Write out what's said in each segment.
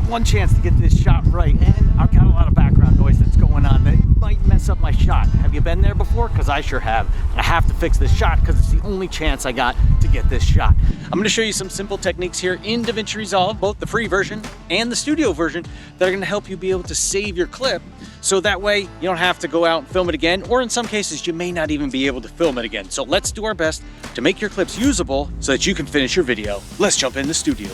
got one chance to get this shot right, and I've got a lot of background noise that's going on that might mess up my shot. Have you been there before? Because I sure have. I have to fix this shot because it's the only chance I got to get this shot. I'm going to show you some simple techniques here in DaVinci Resolve, both the free version and the studio version, that are going to help you be able to save your clip, so that way you don't have to go out and film it again, or in some cases you may not even be able to film it again. So let's do our best to make your clips usable so that you can finish your video. Let's jump in the studio.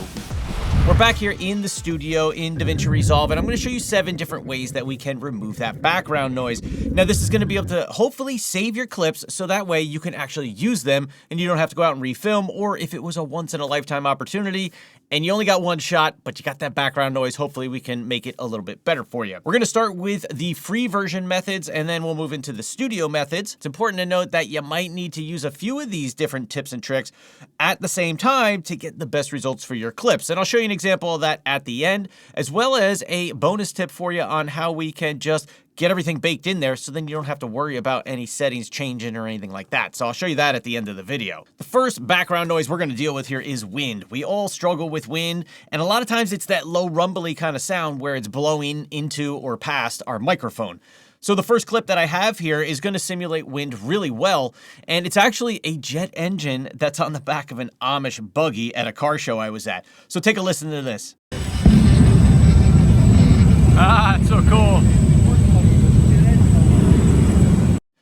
We're back here in the studio in DaVinci Resolve, and I'm going to show you 7 different ways that we can remove that background noise. Now, this is going to be able to hopefully save your clips so that way you can actually use them and you don't have to go out and refilm, or if it was a once-in-a-lifetime opportunity and you only got one shot, but you got that background noise, hopefully we can make it a little bit better for you. We're going to start with the free version methods, and then we'll move into the studio methods. It's important to note that you might need to use a few of these different tips and tricks at the same time to get the best results for your clips. And I'll show you an example of that at the end, as well as a bonus tip for you on how we can just get everything baked in there so then you don't have to worry about any settings changing or anything like that. So I'll show you that at the end of the video. The first background noise we're going to deal with here is wind. We all struggle with wind, and a lot of times it's that low rumbly kind of sound where it's blowing into or past our microphone. So the first clip that I have here is going to simulate wind really well, and it's actually a jet engine that's on the back of an Amish buggy at a car show I was at. So take a listen to this. Ah, it's so cool.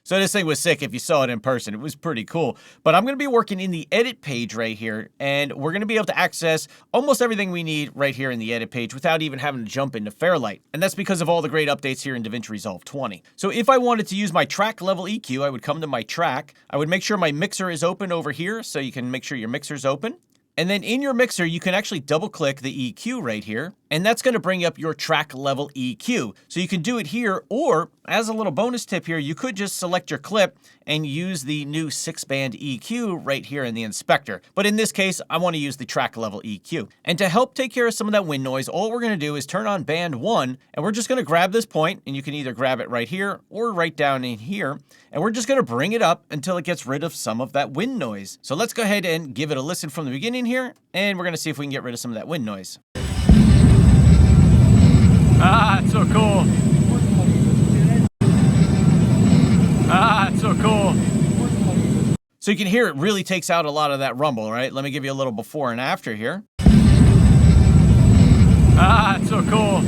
So this thing was sick if you saw it in person. It was pretty cool. But I'm going to be working in the edit page right here, and we're going to be able to access almost everything we need right here in the edit page without even having to jump into Fairlight. And that's because of all the great updates here in DaVinci Resolve 20. So if I wanted to use my track level EQ, I would come to my track. I would make sure my mixer is open over here, so you can make sure your mixer's open. And then in your mixer, you can actually double click the EQ right here, and that's going to bring up your track level EQ. So you can do it here, or as a little bonus tip here, you could just select your clip and use the new 6-band EQ right here in the inspector. But in this case, I want to use the track level EQ. And to help take care of some of that wind noise, all we're going to do is turn on band 1, and we're just going to grab this point, and you can either grab it right here or right down in here, and we're just going to bring it up until it gets rid of some of that wind noise. So let's go ahead and give it a listen from the beginning here, and we're going to see if we can get rid of some of that wind noise. Ah, it's so cool. Ah, it's so cool. So you can hear it really takes out a lot of that rumble, right? Let me give you a little before and after here. Ah, it's so cool.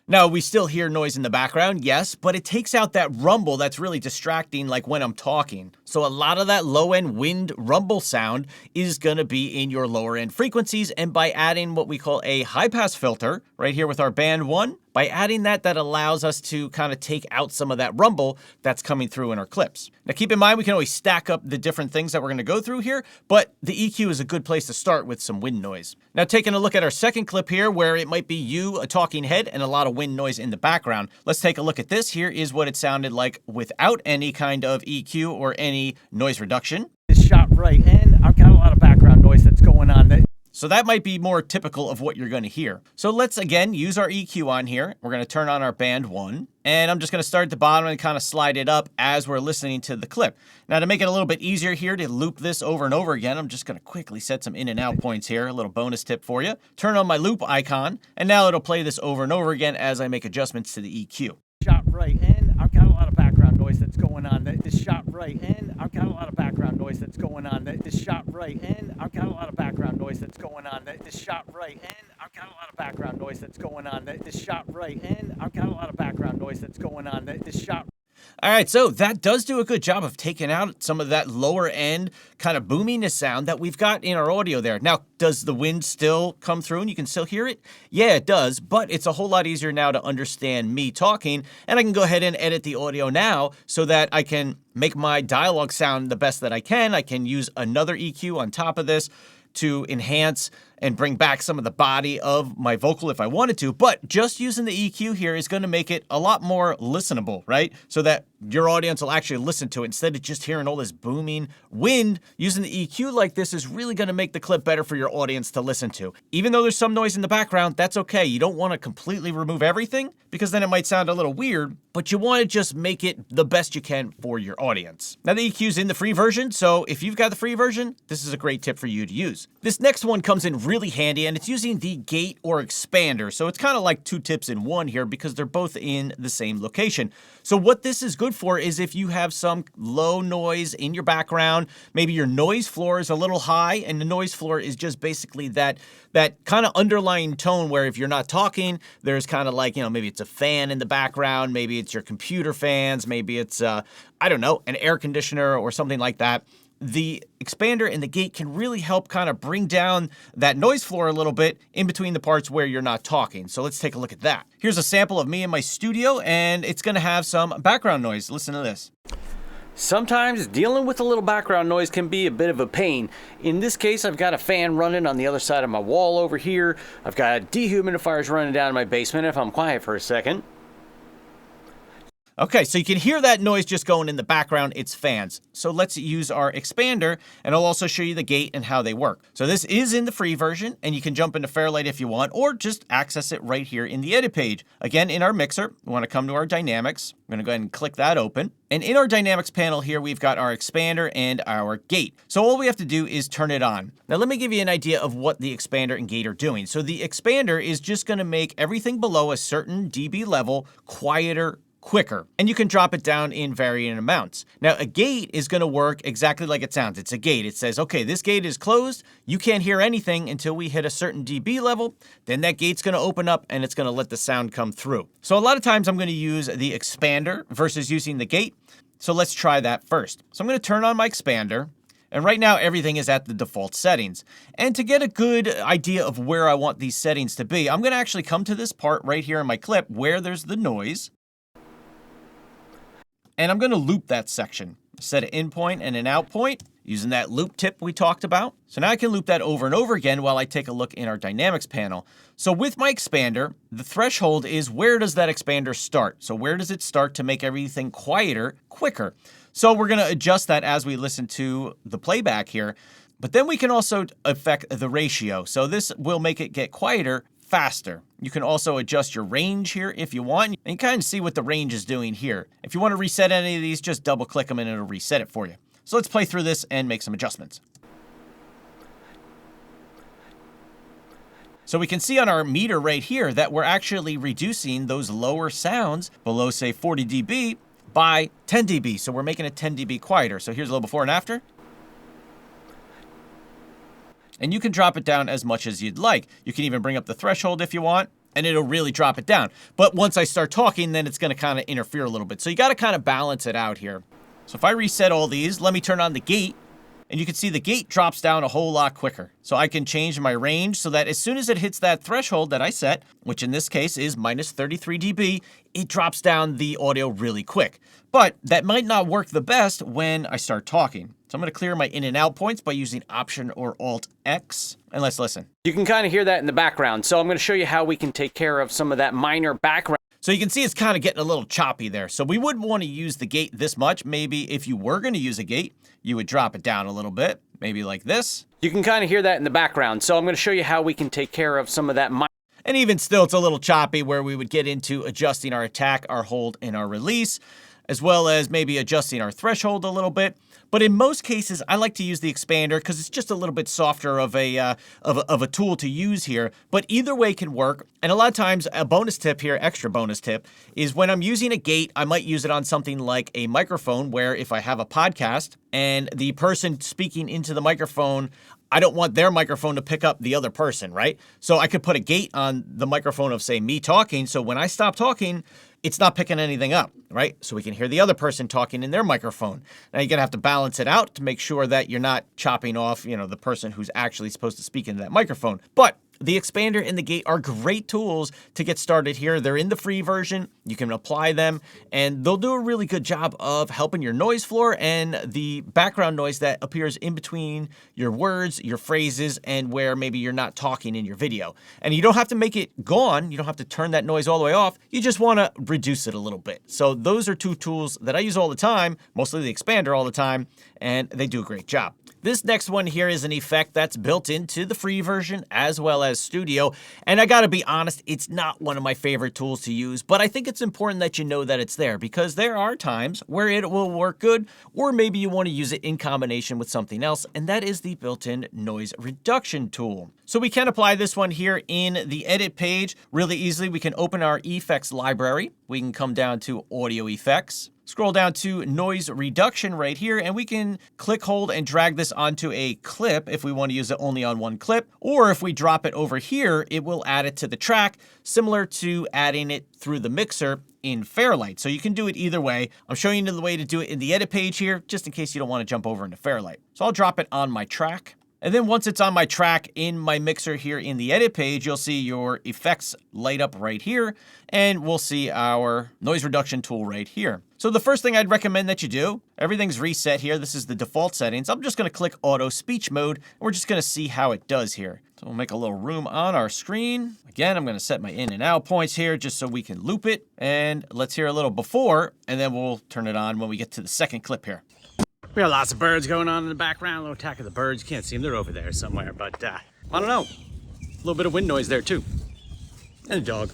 Now, we still hear noise in the background, yes, but it takes out that rumble that's really distracting, like when I'm talking. So a lot of that low-end wind rumble sound is going to be in your lower-end frequencies, and by adding what we call a high-pass filter right here with our band 1, by adding that allows us to kind of take out some of that rumble that's coming through in our clips. Now keep in mind, we can always stack up the different things that we're going to go through here, but the EQ is a good place to start with some wind noise. Now taking a look at our second clip here, where it might be you, a talking head, and a lot of wind noise in the background. Let's take a look at this. Here is what it sounded like without any kind of EQ or any noise reduction. It's shot right, and I've got a lot of background noise that's going on. So that might be more typical of what you're going to hear. So let's again use our EQ on here. We're going to turn on our band 1, and I'm just going to start at the bottom and kind of slide it up as we're listening to the clip. Now to make it a little bit easier here to loop this over and over again, I'm just going to quickly set some in and out points here, a little bonus tip for you. Turn on my loop icon, and now it'll play this over and over again as I make adjustments to the EQ. Shot right, and I've got a lot of background noise that's going on. This shot right, and I've got a lot of background noise that's going on. This shot right, and I've got a lot of background noise that's going on. This shot right, and I've got a lot of background noise that's going on. This shot right, and I've got a lot of background noise that's going on. This shot. All right, so that does do a good job of taking out some of that lower end kind of boominess sound that we've got in our audio there. Now, does the wind still come through and you can still hear it? Yeah, it does, but it's a whole lot easier now to understand me talking, and I can go ahead and edit the audio now so that I can make my dialogue sound the best that I can. I can use another EQ on top of this to enhance and bring back some of the body of my vocal if I wanted to, but just using the EQ here is going to make it a lot more listenable, right? So that your audience will actually listen to it instead of just hearing all this booming wind. Using the EQ like this is really going to make the clip better for your audience to listen to. Even though there's some noise in the background, that's okay. You don't want to completely remove everything because then it might sound a little weird, but you want to just make it the best you can for your audience. Now the EQ is in the free version, so if you've got the free version, this is a great tip for you to use. This next one comes in really handy, and it's using the gate or expander. So it's kind of like two tips in one here because they're both in the same location. So what this is good for is if you have some low noise in your background, maybe your noise floor is a little high, and the noise floor is just basically that kind of underlying tone where if you're not talking, there's kind of like, maybe it's a fan in the background, maybe it's your computer fans, maybe it's, I don't know, an air conditioner or something like that. The expander and the gate can really help kind of bring down that noise floor a little bit in between the parts where you're not talking. So let's take a look at that. Here's a sample of me in my studio, and it's going to have some background noise. Listen to this. Sometimes dealing with a little background noise can be a bit of a pain. In this case, I've got a fan running on the other side of my wall over here. I've got dehumidifiers running down in my basement. If I'm quiet for a second. Okay, so you can hear that noise just going in the background. It's fans. So let's use our expander, and I'll also show you the gate and how they work. So this is in the free version, and you can jump into Fairlight if you want, or just access it right here in the edit page. Again, in our mixer, we want to come to our dynamics. We're going to go ahead and click that open. And in our dynamics panel here, we've got our expander and our gate. So all we have to do is turn it on. Now let me give you an idea of what the expander and gate are doing. So the expander is just going to make everything below a certain dB level quieter, quicker, and you can drop it down in varying amounts. Now, a gate is going to work exactly like it sounds. It's a gate. It says, okay, this gate is closed. You can't hear anything until we hit a certain dB level. Then that gate's going to open up and it's going to let the sound come through. So a lot of times I'm going to use the expander versus using the gate. So let's try that first. So I'm going to turn on my expander. And right now, everything is at the default settings. And to get a good idea of where I want these settings to be, I'm going to actually come to this part right here in my clip where there's the noise. And I'm going to loop that section. Set an in point and an out point using that loop tip we talked about. So now I can loop that over and over again while I take a look in our dynamics panel. So with my expander, the threshold is where does that expander start? So where does it start to make everything quieter, quicker? So we're going to adjust that as we listen to the playback here. But then we can also affect the ratio. So this will make it get quieter faster. You can also adjust your range here if you want, and you kind of see what the range is doing here. If you want to reset any of these, just double click them and it'll reset it for you. So let's play through this and make some adjustments. So we can see on our meter right here that we're actually reducing those lower sounds below, say, 40 dB by 10 dB. So we're making it 10 dB quieter. So here's a little before and after. And you can drop it down as much as you'd like. You can even bring up the threshold if you want, and it'll really drop it down. But once I start talking, then it's going to kind of interfere a little bit. So you got to kind of balance it out here. So if I reset all these, let me turn on the gate, and you can see the gate drops down a whole lot quicker. So I can change my range so that as soon as it hits that threshold that I set, which in this case is minus 33 dB, it drops down the audio really quick. But that might not work the best when I start talking. So I'm going to clear my in and out points by using Option or Alt X. And let's listen. You can kind of hear that in the background. So I'm going to show you how we can take care of some of that minor background. So you can see it's kind of getting a little choppy there. So we wouldn't want to use the gate this much. Maybe if you were going to use a gate, you would drop it down a little bit, maybe like this. You can kind of hear that in the background. So I'm going to show you how we can take care of some of that minor. And even still, it's a little choppy where we would get into adjusting our attack, our hold, and our release, as well as maybe adjusting our threshold a little bit. But in most cases, I like to use the expander because it's just a little bit softer of a tool to use here. But either way can work. And a lot of times, a bonus tip here, extra bonus tip, is when I'm using a gate, I might use it on something like a microphone where if I have a podcast and the person speaking into the microphone, I don't want their microphone to pick up the other person, right? So I could put a gate on the microphone of, say, me talking. So when I stop talking, it's not picking anything up, right? So we can hear the other person talking in their microphone. Now you're gonna have to balance it out to make sure that you're not chopping off, the person who's actually supposed to speak into that microphone. But The expander and the gate are great tools to get started here. They're in the free version. You can apply them, and they'll do a really good job of helping your noise floor and the background noise that appears in between your words, your phrases, and where maybe you're not talking in your video. And you don't have to make it gone. You don't have to turn that noise all the way off. You just want to reduce it a little bit. So those are two tools that I use all the time, mostly the expander all the time, and they do a great job. This next one here is an effect that's built into the free version as well as Studio. And I gotta be honest, it's not one of my favorite tools to use, but I think it's important that you know that it's there because there are times where it will work good, or maybe you want to use it in combination with something else, and that is the built-in noise reduction tool. So we can apply this one here in the edit page really easily. We can open our effects library. We can come down to audio effects. Scroll down to noise reduction right here, and we can click, hold, and drag this onto a clip if we want to use it only on one clip. Or if we drop it over here, it will add it to the track, similar to adding it through the mixer in Fairlight. So you can do it either way. I'm showing you the way to do it in the edit page here, just in case you don't want to jump over into Fairlight. So I'll drop it on my track. And then once it's on my track in my mixer here in the edit page, you'll see your effects light up right here, and we'll see our noise reduction tool right here. So the first thing I'd recommend that you do, everything's reset here. This is the default settings. I'm just going to click auto speech mode, and we're just going to see how it does here. So we'll make a little room on our screen. Again, I'm going to set my in and out points here just so we can loop it. And let's hear a little before, and then we'll turn it on when we get to the second clip here. We got lots of birds going on in the background. A little attack of the birds. You can't see them. They're over there somewhere. But I don't know. A little bit of wind noise there too. And a dog.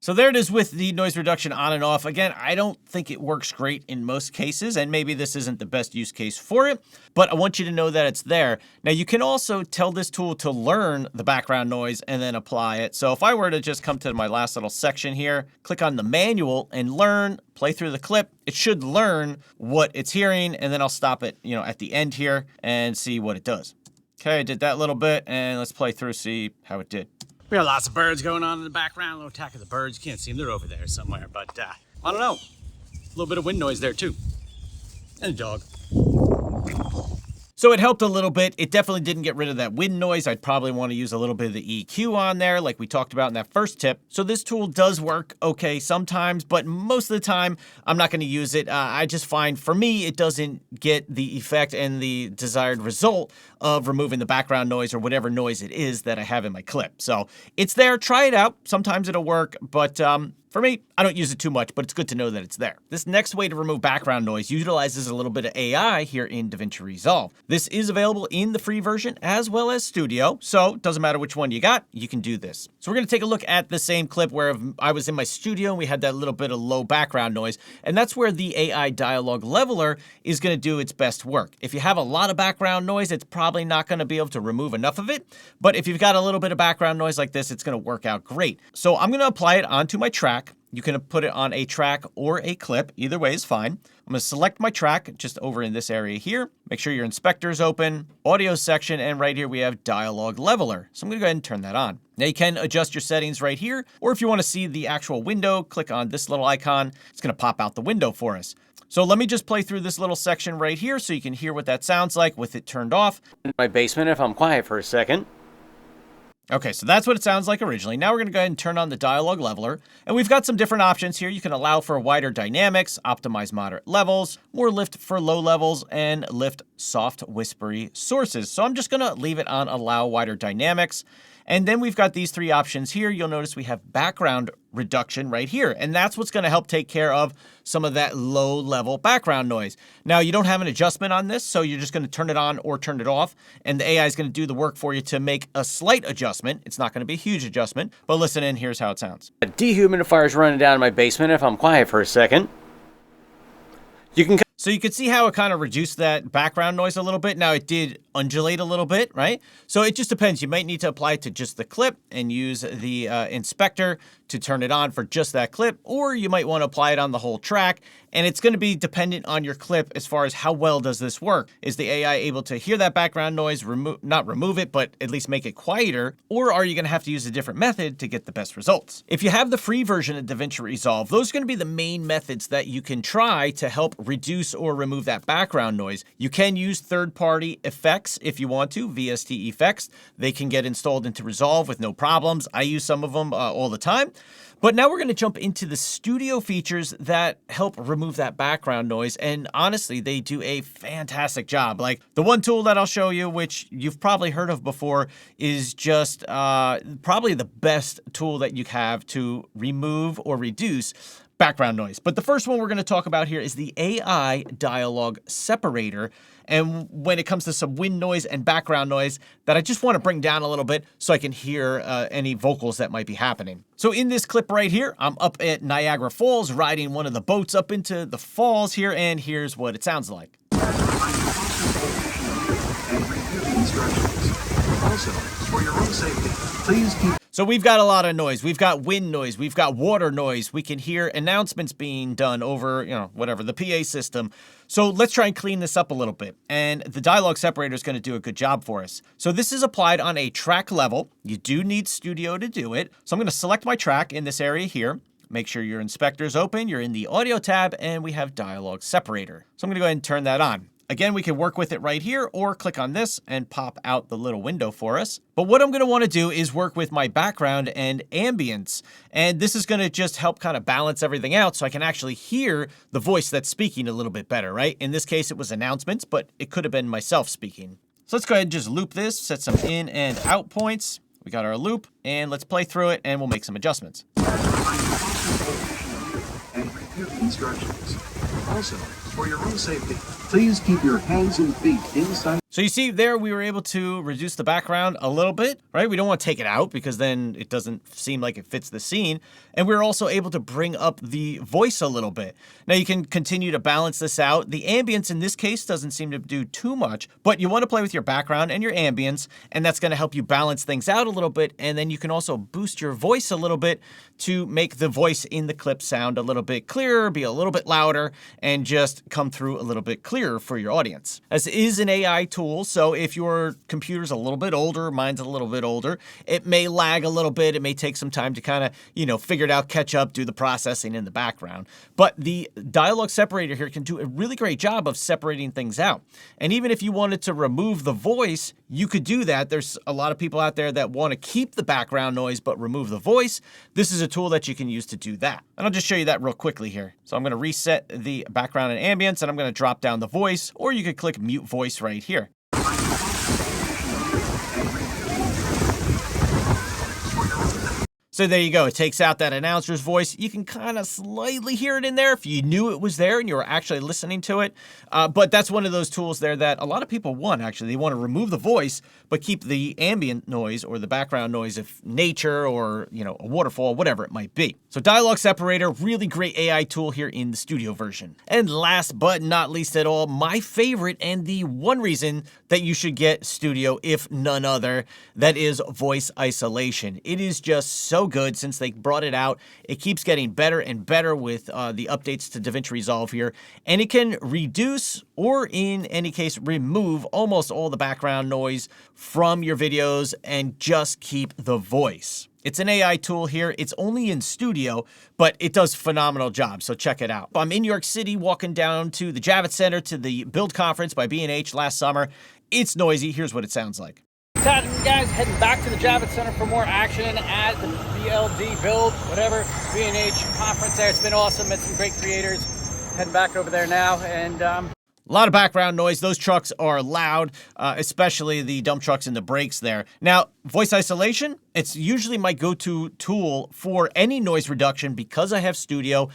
So there it is with the noise reduction on and off. Again, I don't think it works great in most cases, and maybe this isn't the best use case for it, but I want you to know that it's there. Now, you can also tell this tool to learn the background noise and then apply it. So if I were to just come to my last little section here, click on the manual and learn, play through the clip, it should learn what it's hearing, and then I'll stop it, at the end here and see what it does. Okay, I did that little bit, and let's play through, see how it did. We got lots of birds going on in the background. A little attack of the birds. You can't see them. They're over there somewhere. But I don't know. A little bit of wind noise there too. And a dog. So it helped a little bit. It definitely didn't get rid of that wind noise. I'd probably want to use a little bit of the EQ on there like we talked about in that first tip. So this tool does work okay sometimes, but most of the time I'm not going to use it. I just find for me it doesn't get the effect and the desired result of removing the background noise or whatever noise it is that I have in my clip. So it's there. Try it out. Sometimes it'll work, but for me, I don't use it too much, but it's good to know that it's there. This next way to remove background noise utilizes a little bit of AI here in DaVinci Resolve. This is available in the free version as well as Studio, so it doesn't matter which one you got, you can do this. So we're going to take a look at the same clip where I was in my studio and we had that little bit of low background noise, and that's where the AI dialogue leveler is going to do its best work. If you have a lot of background noise, it's probably not going to be able to remove enough of it, but if you've got a little bit of background noise like this, it's going to work out great. So I'm going to apply it onto my track. You can put it on a track or a clip. Either way is fine. I'm going to select my track just over in this area here. Make sure your inspector is open, audio section, and right here we have dialogue leveler. So I'm going to go ahead and turn that on. Now you can adjust your settings right here, or if you want to see the actual window, click on this little icon. It's going to pop out the window for us. So let me just play through this little section right here so you can hear what that sounds like with it turned off. In my basement, if I'm quiet for a second. Okay, so that's what it sounds like originally. Now we're going to go ahead and turn on the dialogue leveler. And we've got some different options here. You can allow for wider dynamics, optimize moderate levels, more lift for low levels, and lift soft whispery sources. So I'm just going to leave it on allow wider dynamics. And then we've got these three options here. You'll notice we have background reduction right here. And that's what's going to help take care of some of that low level background noise. Now, you don't have an adjustment on this, so you're just going to turn it on or turn it off. And the AI is going to do the work for you to make a slight adjustment. It's not going to be a huge adjustment, but listen in, here's how it sounds. A dehumidifier is running down in my basement if I'm quiet for a second. So you can see how it kind of reduced that background noise a little bit. Now it did undulate a little bit, right? So it just depends. You might need to apply it to just the clip and use the inspector to turn it on for just that clip, or you might want to apply it on the whole track. And it's going to be dependent on your clip as far as how well does this work. Is the AI able to hear that background noise, not remove it, but at least make it quieter? Or are you going to have to use a different method to get the best results? If you have the free version of DaVinci Resolve, those are going to be the main methods that you can try to help reduce or remove that background noise. You can use third-party effects effects if you want to, VST effects. They can get installed into Resolve with no problems. I use some of them all the time. But now we're going to jump into the studio features that help remove that background noise. And honestly, they do a fantastic job. Like the one tool that I'll show you, which you've probably heard of before, is just probably the best tool that you have to remove or reduce background noise. But the first one we're going to talk about here is the AI dialogue separator. And when it comes to some wind noise and background noise that I just want to bring down a little bit so I can hear any vocals that might be happening. So in this clip right here, I'm up at Niagara Falls riding one of the boats up into the falls here, and here's what it sounds like. Also, for your own safety, please keep... So we've got a lot of noise. We've got wind noise. We've got water noise. We can hear announcements being done over, whatever, the PA system. So let's try and clean this up a little bit. And the dialogue separator is going to do a good job for us. So this is applied on a track level. You do need Studio to do it. So I'm going to select my track in this area here. Make sure your inspector's open. You're in the audio tab and we have dialogue separator. So I'm going to go ahead and turn that on. Again, we can work with it right here or click on this and pop out the little window for us. But what I'm going to want to do is work with my background and ambience. And this is going to just help kind of balance everything out so I can actually hear the voice that's speaking a little bit better, right? In this case, it was announcements, but it could have been myself speaking. So let's go ahead and just loop this, set some in and out points. We got our loop and let's play through it and we'll make some adjustments. And repeat instructions. Also, for your own safety, please keep your hands and feet inside. So you see there, we were able to reduce the background a little bit, right? We don't want to take it out because then it doesn't seem like it fits the scene. And we're also able to bring up the voice a little bit. Now you can continue to balance this out. The ambience in this case doesn't seem to do too much, but you want to play with your background and your ambience, and that's going to help you balance things out a little bit. And then you can also boost your voice a little bit to make the voice in the clip sound a little bit clearer, be a little bit louder, and just come through a little bit clearer for your audience. This is an AI tool. So if your computer's a little bit older, mine's a little bit older, it may lag a little bit. It may take some time to kind of, figure it out, catch up, do the processing in the background. But the dialogue separator here can do a really great job of separating things out. And even if you wanted to remove the voice, you could do that. There's a lot of people out there that want to keep the background noise but remove the voice. This is a tool that you can use to do that. And I'll just show you that real quickly here. So I'm going to reset the background and ambience, and I'm going to drop down the voice, or you could click mute voice right here. So there you go. It takes out that announcer's voice. You can kind of slightly hear it in there if you knew it was there and you were actually listening to it. But that's one of those tools there that a lot of people want, actually. They want to remove the voice, but keep the ambient noise or the background noise of nature or, a waterfall, whatever it might be. So dialogue separator, really great AI tool here in the studio version. And last but not least at all, my favorite and the one reason that you should get Studio, if none other, that is voice isolation. It is just so good since they brought it out. It keeps getting better and better with the updates to DaVinci Resolve here, and it can reduce or in any case remove almost all the background noise from your videos and just keep the voice. It's an AI tool here. It's only in Studio, but it does a phenomenal job, so check it out. I'm in New York City walking down to the Javits Center to the Build Conference by B&H last summer. It's noisy. Here's what it sounds like. What's happening, guys? Heading back to the Javits Center for more action at the BLD Build, whatever, B&H conference there. It's been awesome. Met some great creators. Heading back over there now, and a lot of background noise. Those trucks are loud, especially the dump trucks and the brakes there. Now, voice isolation, it's usually my go-to tool for any noise reduction because I have Studio.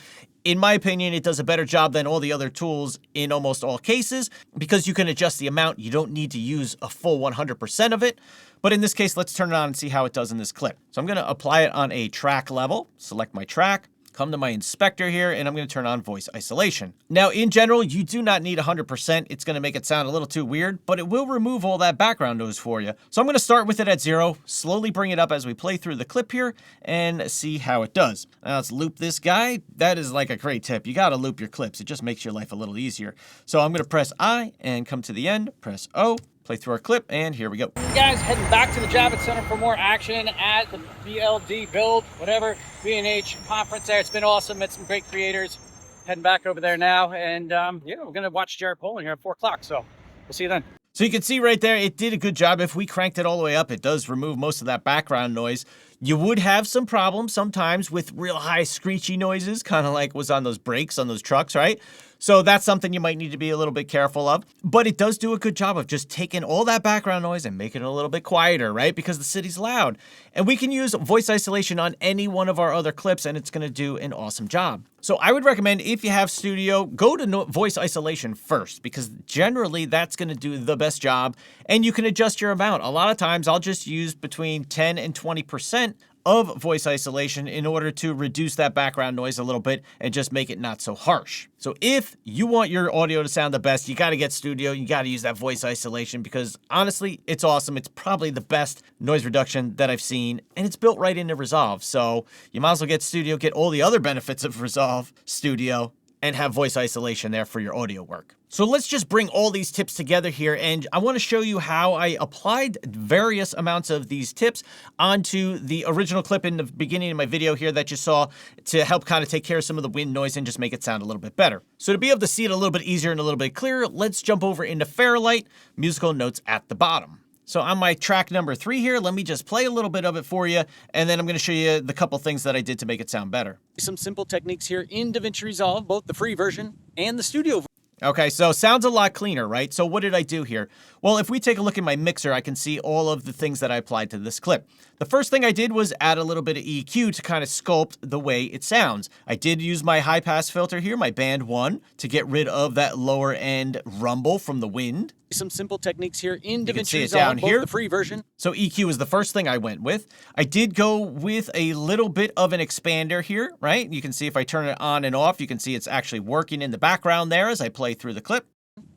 In my opinion, it does a better job than all the other tools in almost all cases because you can adjust the amount. You don't need to use a full 100% of it. But in this case, let's turn it on and see how it does in this clip. So I'm going to apply it on a track level, select my track, come to my inspector here, and I'm going to turn on voice isolation. Now, in general, you do not need 100%. It's going to make it sound a little too weird, but it will remove all that background noise for you. So I'm going to start with it at 0, slowly bring it up as we play through the clip here, and see how it does. Now, let's loop this guy. That is like a great tip. You got to loop your clips. It just makes your life a little easier. So I'm going to press I and come to the end, press O, play through our clip, and here we go. Guys, heading back to the Javits Center for more action at the BLD Build, whatever, B&H conference there. It's been awesome. Met some great creators. Heading back over there now, and yeah, we're gonna watch Jared Poling here at 4 o'clock. So we'll see you then. So you can see right there, it did a good job. If we cranked it all the way up, it does remove most of that background noise. You would have some problems sometimes with real high screechy noises, kind of like was on those brakes on those trucks, right? So that's something you might need to be a little bit careful of. But it does do a good job of just taking all that background noise and making it a little bit quieter, right? Because the city's loud. And we can use voice isolation on any one of our other clips, and it's going to do an awesome job. So I would recommend, if you have Studio, go to voice isolation first, because generally that's going to do the best job, and you can adjust your amount. A lot of times I'll just use between 10 and 20% of voice isolation in order to reduce that background noise a little bit and just make it not so harsh. So if you want your audio to sound the best, you got to get Studio. You got to use that voice isolation because honestly, it's awesome. It's probably the best noise reduction that I've seen, and it's built right into Resolve. So you might as well get Studio, get all the other benefits of Resolve Studio, and have voice isolation there for your audio work. So let's just bring all these tips together here, and I want to show you how I applied various amounts of these tips onto the original clip in the beginning of my video here that you saw to help kind of take care of some of the wind noise and just make it sound a little bit better. So to be able to see it a little bit easier and a little bit clearer, let's jump over into Fairlight, musical notes at the bottom. So on my track number 3 here, let me just play a little bit of it for you, and then I'm going to show you the couple things that I did to make it sound better. Some simple techniques here in DaVinci Resolve, both the free version and the Studio version. Okay, so sounds a lot cleaner, right? So what did I do here? Well, if we take a look at my mixer, I can see all of the things that I applied to this clip. The first thing I did was add a little bit of EQ to kind of sculpt the way it sounds. I did use my high pass filter here, my band 1, to get rid of that lower end rumble from the wind. Some simple techniques here in You can DaVinci see it Resolve, down both here. the free version. So EQ is the first thing I went with. I did go with a little bit of an expander here, right? You can see if I turn it on and off, you can see it's actually working in the background there as I play through the clip.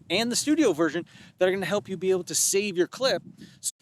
And the Studio version that are going to help you be able to save your clip.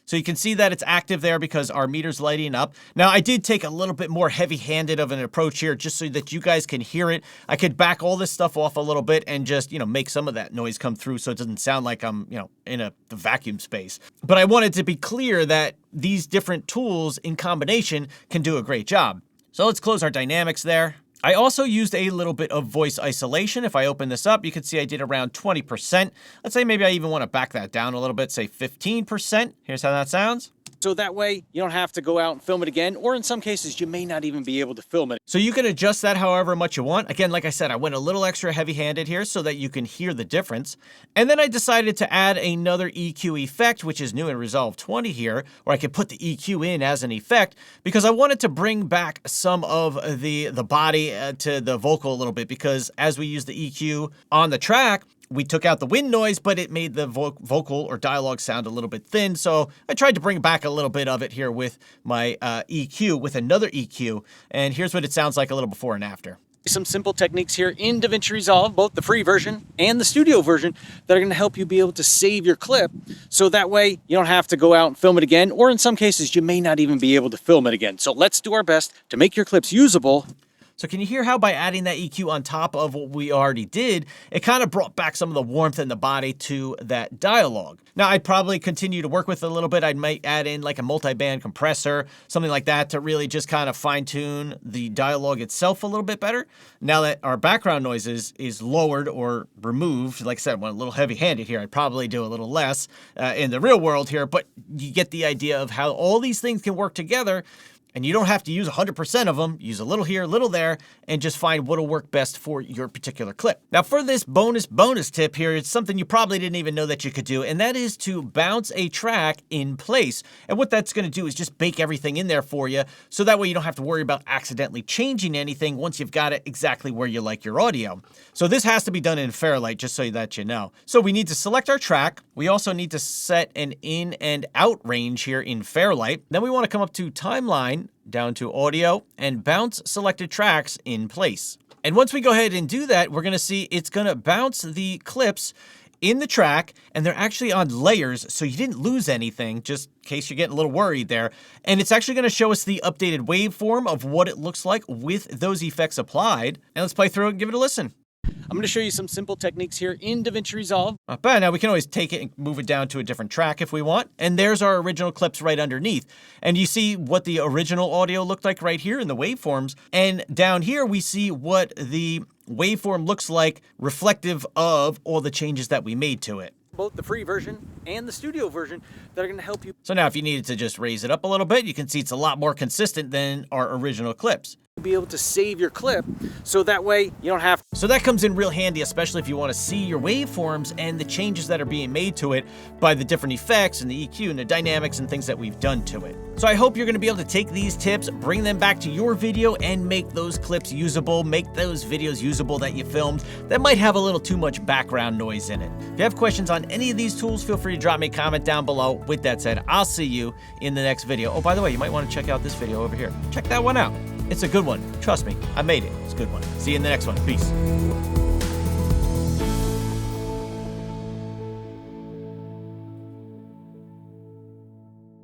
So you can see that it's active there because our meter's lighting up. Now, I did take a little bit more heavy-handed of an approach here just so that you guys can hear it. I could back all this stuff off a little bit and just, make some of that noise come through so it doesn't sound like I'm, in the vacuum space. But I wanted to be clear that these different tools in combination can do a great job. So let's close our dynamics there. I also used a little bit of voice isolation. If I open this up, you can see I did around 20%. Let's say maybe I even want to back that down a little bit, say 15%. Here's how that sounds. So that way you don't have to go out and film it again, or in some cases you may not even be able to film it. So you can adjust that however much you want. Again, like I said, I went a little extra heavy-handed here so that you can hear the difference. And then I decided to add another EQ effect, which is new in Resolve 20 here, where I could put the EQ in as an effect because I wanted to bring back some of the body to the vocal a little bit, because as we use the EQ on the track, we took out the wind noise, but it made the vocal or dialogue sound a little bit thin. So I tried to bring back a little bit of it here with my EQ, with another EQ. And here's what it sounds like a little before and after. Some simple techniques here in DaVinci Resolve, both the free version and the Studio version, that are going to help you be able to save your clip. So that way you don't have to go out and film it again, or in some cases you may not even be able to film it again. So let's do our best to make your clips usable. So can you hear how by adding that EQ on top of what we already did, it kind of brought back some of the warmth in the body to that dialogue. Now, I'd probably continue to work with it a little bit. I might add in like a multi-band compressor, something like that, to really just kind of fine-tune the dialogue itself a little bit better. Now that our background noise is lowered or removed, like I said, I went a little heavy-handed here. I'd probably do a little less in the real world here, but you get the idea of how all these things can work together. And you don't have to use 100% of them. Use a little here, a little there, and just find what'll work best for your particular clip. Now, for this bonus tip here, it's something you probably didn't even know that you could do, and that is to bounce a track in place. And what that's going to do is just bake everything in there for you, so that way you don't have to worry about accidentally changing anything once you've got it exactly where you like your audio. So this has to be done in Fairlight, just so that you know. So we need to select our track. We also need to set an in and out range here in Fairlight. Then we want to come up to timeline, down to audio, and bounce selected tracks in place. And once we go ahead and do that, we're going to see it's going to bounce the clips in the track, and they're actually on layers, so you didn't lose anything, just in case you're getting a little worried there. And it's actually going to show us the updated waveform of what it looks like with those effects applied. And let's play through it and give it a listen. I'm going to show you some simple techniques here in DaVinci Resolve. Not bad. Now we can always take it and move it down to a different track if we want. And there's our original clips right underneath. And you see what the original audio looked like right here in the waveforms. And down here we see what the waveform looks like reflective of all the changes that we made to it. both the free version and the studio version that are going to help you. So now if you needed to just raise it up a little bit, you can see it's a lot more consistent than our original clips. Be able to save your clip so that way you don't have. So that comes in real handy, especially if you want to see your waveforms and the changes that are being made to it by the different effects and the EQ and the dynamics and things that we've done to it. So I hope you're going to be able to take these tips, bring them back to your video, and make those clips usable, make those videos usable that you filmed that might have a little too much background noise in it. If you have questions on any of these tools, feel free to drop me a comment down below. With that said, I'll see you in the next video. Oh, by the way, you might want to check out this video over here. Check that one out. It's a good one. Trust me, I made it. It's a good one. See you in the next one. Peace.